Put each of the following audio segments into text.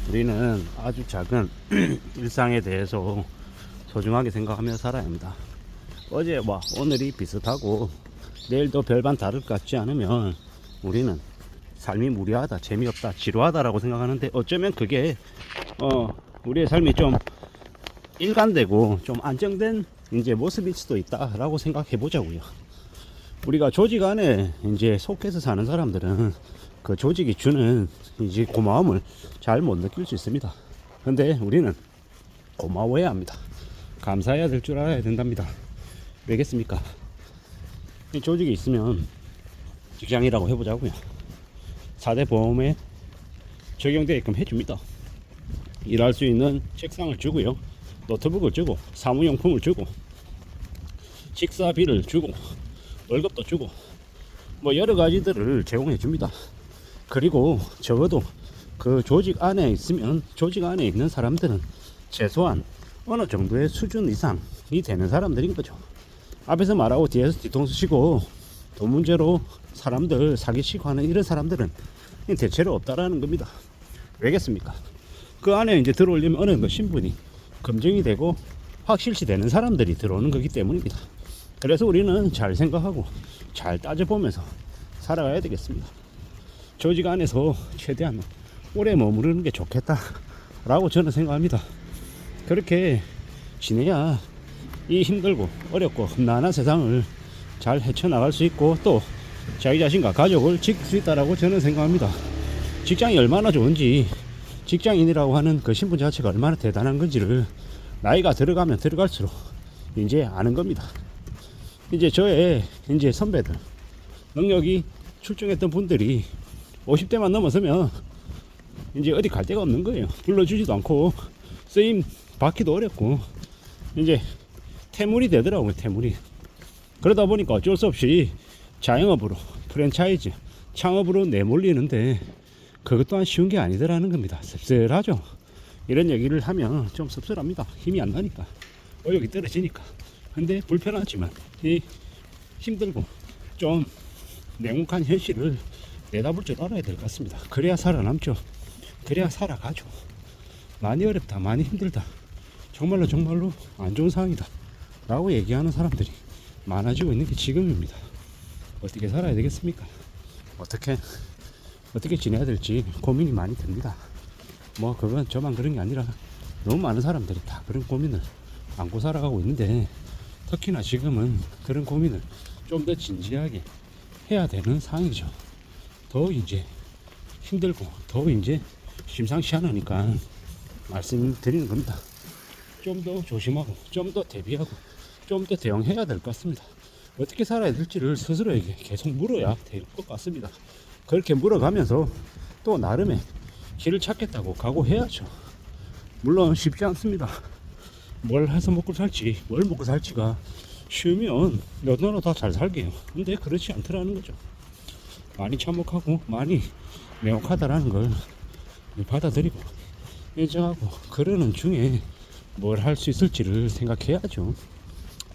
우리는 아주 작은 일상에 대해서 소중하게 생각하며 살아야 합니다. 어제와 오늘이 비슷하고 내일도 별반 다를 것 같지 않으면 우리는 삶이 무료하다, 재미없다, 지루하다라고 생각하는데, 어쩌면 그게 우리의 삶이 좀 일관되고 좀 안정된 이제 모습일 수도 있다라고 생각해 보자고요. 우리가 조직 안에 이제 속해서 사는 사람들은 그 조직이 주는 이제 고마움을 잘 못 느낄 수 있습니다. 근데 우리는 고마워해야 합니다. 감사해야 될 줄 알아야 된답니다. 왜겠습니까? 이 조직이 있으면 직장이라고 해보자고요. 4대 보험에 적용되게끔 해줍니다. 일할 수 있는 책상을 주고요, 노트북을 주고, 사무용품을 주고, 식사비를 주고, 월급도 주고, 뭐 여러 가지들을 제공해 줍니다. 그리고 적어도 그 조직 안에 있으면, 조직 안에 있는 사람들은 최소한 어느 정도의 수준 이상이 되는 사람들인 거죠. 앞에서 말하고 뒤에서 뒤통수 치고 돈 문제로 사람들 사기치고 하는 이런 사람들은 대체로 없다라는 겁니다. 왜겠습니까? 그 안에 이제 들어오려면 어느 정도 신분이 검증이 되고 확실시 되는 사람들이 들어오는 거기 때문입니다. 그래서 우리는 잘 생각하고 잘 따져보면서 살아가야 되겠습니다. 조직 안에서 최대한 오래 머무르는 게 좋겠다라고 저는 생각합니다. 그렇게 지내야 이 힘들고 어렵고 험난한 세상을 잘 헤쳐나갈 수 있고, 또 자기 자신과 가족을 지킬 수 있다라고 저는 생각합니다. 직장이 얼마나 좋은지, 직장인이라고 하는 그 신분 자체가 얼마나 대단한 건지를 나이가 들어가면 들어갈수록 이제 아는 겁니다. 이제 저의 이제 선배들, 능력이 출중했던 분들이 50대만 넘어서면 이제 어디 갈 데가 없는 거예요. 불러주지도 않고 쓰임 받기도 어렵고 이제 태물이 되더라고요. 태물이. 그러다 보니까 어쩔 수 없이 자영업으로, 프랜차이즈 창업으로 내몰리는데 그것 또한 쉬운 게 아니더라는 겁니다. 씁쓸하죠. 이런 얘기를 하면 좀 씁쓸합니다. 힘이 안 나니까, 의욕이 떨어지니까. 근데 불편하지만 이 힘들고 좀 냉혹한 현실을 내다볼 줄 알아야 될 것 같습니다. 그래야 살아남죠. 그래야 살아가죠. 많이 어렵다, 많이 힘들다, 정말로 정말로 안 좋은 상황이다 라고 얘기하는 사람들이 많아지고 있는 게 지금입니다. 어떻게 살아야 되겠습니까? 어떻게 지내야 될지 고민이 많이 됩니다. 뭐 그건 저만 그런 게 아니라 너무 많은 사람들이 다 그런 고민을 안고 살아가고 있는데, 특히나 지금은 그런 고민을 좀 더 진지하게 해야 되는 상황이죠. 더 이제 힘들고 더 이제 심상치 않으니까 말씀드리는 겁니다. 좀 더 조심하고 좀 더 대비하고 좀 더 대응해야 될 것 같습니다. 어떻게 살아야 될지를 스스로에게 계속 물어야 될 것 같습니다. 그렇게 물어가면서 또 나름의 길을 찾겠다고 각오해야죠. 물론 쉽지 않습니다. 뭘 해서 먹고 살지, 뭘 먹고 살지가 쉬우면 너나 다 잘 살게요. 근데 그렇지 않더라는 거죠. 많이 참혹하고 많이 매혹하다라는 걸 받아들이고 인정하고 그러는 중에 뭘 할 수 있을지를 생각해야죠.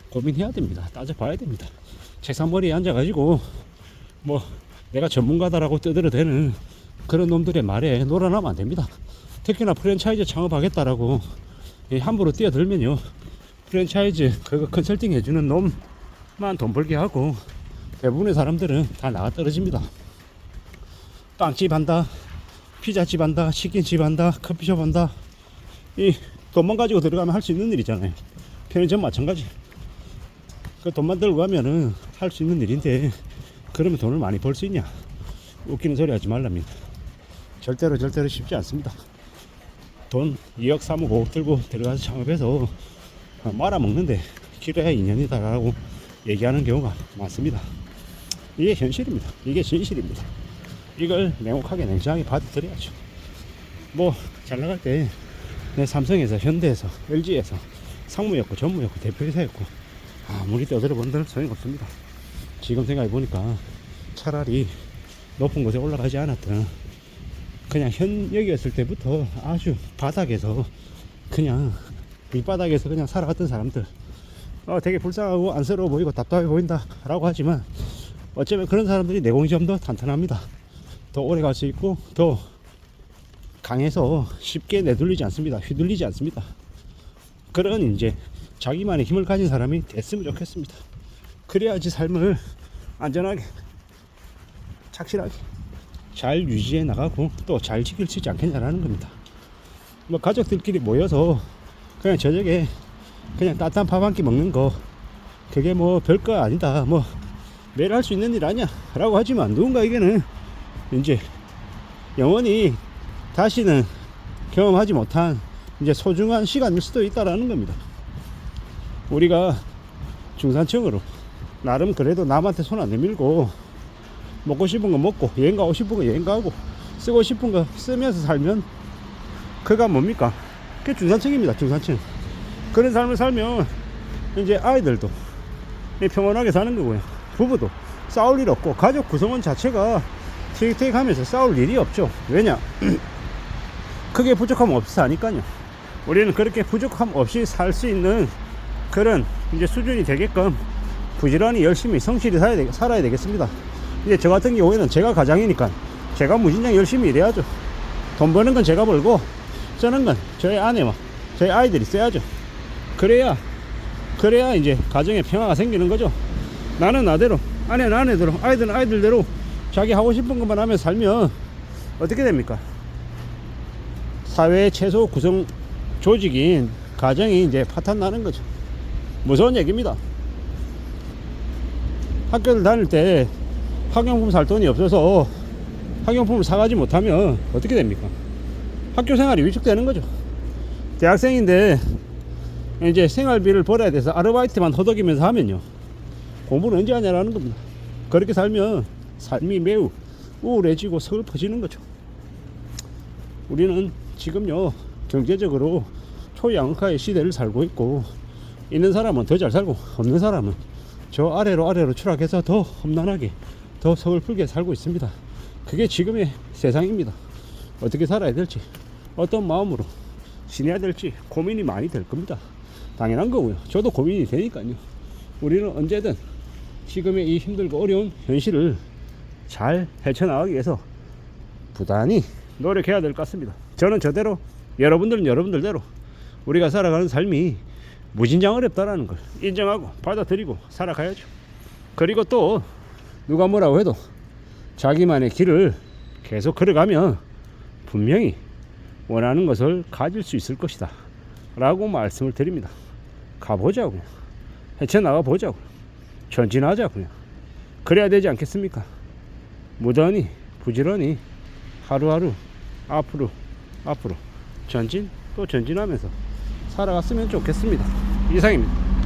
고민해야 됩니다. 따져봐야 됩니다. 책상머리에 앉아가지고 뭐 내가 전문가다라고 떠들어대는 그런 놈들의 말에 놀아나면 안 됩니다. 특히나 프랜차이즈 창업하겠다라고 함부로 뛰어들면요, 프랜차이즈 그거 컨설팅 해주는 놈만 돈 벌게 하고 대부분의 사람들은 다 나가 떨어집니다. 빵집 한다, 피자집 한다, 치킨집 한다, 커피숍 한다, 이 돈만 가지고 들어가면 할 수 있는 일이잖아요. 편의점 마찬가지. 그 돈만 들고 가면은 할 수 있는 일인데, 그러면 돈을 많이 벌 수 있냐? 웃기는 소리 하지 말랍니다. 절대로 쉽지 않습니다. 돈 2억 3억 5억 들고 들어가서 창업해서 말아먹는데 길어야 2년이다라고 얘기하는 경우가 많습니다. 이게 현실입니다. 이게 진실입니다. 이걸 냉혹하게 냉정하게 받아들여야죠. 뭐 잘 나갈 때 내 삼성에서, 현대에서, LG에서 상무였고 전무였고 대표이사였고 아무리 떠들어 본들 소용없습니다. 지금 생각해 보니까 차라리 높은 곳에 올라가지 않았던 그냥 현역이었을 때부터 아주 바닥에서 그냥 밑바닥에서 그냥 살아갔던 사람들, 되게 불쌍하고 안쓰러워 보이고 답답해 보인다 라고 하지만 어쩌면 그런 사람들이 내공이 좀 더 탄탄합니다. 더 오래 갈 수 있고 더 강해서 쉽게 내돌리지 않습니다. 휘둘리지 않습니다. 그런 이제 자기만의 힘을 가진 사람이 됐으면 좋겠습니다. 그래야지 삶을 안전하게 착실하게 잘 유지해 나가고 또 잘 지킬 수 있지 않겠냐라는 겁니다. 뭐 가족들끼리 모여서 그냥 저녁에 그냥 따뜻한 밥 한 끼 먹는 거 그게 뭐 별거 아니다, 뭐 매일 할 수 있는 일 아니야 라고 하지만 누군가에게는 이제 영원히 다시는 경험하지 못한 이제 소중한 시간일 수도 있다라는 겁니다. 우리가 중산층으로 나름 그래도 남한테 손 안 내밀고 먹고 싶은 거 먹고 여행 가고 싶은 거 여행 가고 쓰고 싶은 거 쓰면서 살면 그가 뭡니까? 그게 중산층입니다. 중산층. 그런 삶을 살면 이제 아이들도 평온하게 사는 거고요. 부부도 싸울 일 없고 가족 구성원 자체가 티격태격하면서 싸울 일이 없죠. 왜냐? 크게 부족함 없이 사니까요. 우리는 그렇게 부족함 없이 살 수 있는 그런 이제 수준이 되게끔 부지런히 열심히 성실히 살아야 되겠습니다. 이제 저 같은 경우에는 제가 가장이니까 제가 무진장 열심히 일해야죠. 돈 버는 건 제가 벌고 쓰는 건 저희 아내와 저희 아이들이 써야죠. 그래야 이제 가정에 평화가 생기는 거죠. 나는 나대로, 아내는 아내대로, 아이들은 아이들대로 자기 하고 싶은 것만 하면서 살면 어떻게 됩니까? 사회의 최소 구성 조직인 가정이 이제 파탄 나는 거죠. 무서운 얘기입니다. 학교를 다닐 때 학용품 살 돈이 없어서 학용품을 사가지 못하면 어떻게 됩니까? 학교 생활이 위축되는 거죠. 대학생인데 이제 생활비를 벌어야 돼서 아르바이트만 허덕이면서 하면요, 공부는 언제 하냐라는 겁니다. 그렇게 살면 삶이 매우 우울해지고 서글퍼지는 거죠. 우리는 지금요 경제적으로 초양극화의 시대를 살고 있고, 있는 사람은 더 잘 살고 없는 사람은 저 아래로 추락해서 더 험난하게 더 서글프게 살고 있습니다. 그게 지금의 세상입니다. 어떻게 살아야 될지, 어떤 마음으로 지내야 될지 고민이 많이 될 겁니다. 당연한 거고요. 저도 고민이 되니까요. 우리는 언제든 지금의 이 힘들고 어려운 현실을 잘 헤쳐나가기 위해서 부단히 노력해야 될 것 같습니다. 저는 저대로, 여러분들은 여러분들대로 우리가 살아가는 삶이 무진장 어렵다라는 걸 인정하고 받아들이고 살아가야죠. 그리고 또 누가 뭐라고 해도 자기만의 길을 계속 걸어가면 분명히 원하는 것을 가질 수 있을 것이다 라고 말씀을 드립니다. 가보자고요. 헤쳐나가 보자고요. 전진하자고요. 그래야 되지 않겠습니까? 무던히 부지런히 하루하루 앞으로 전진 또 전진하면서 살아갔으면 좋겠습니다. 이상입니다.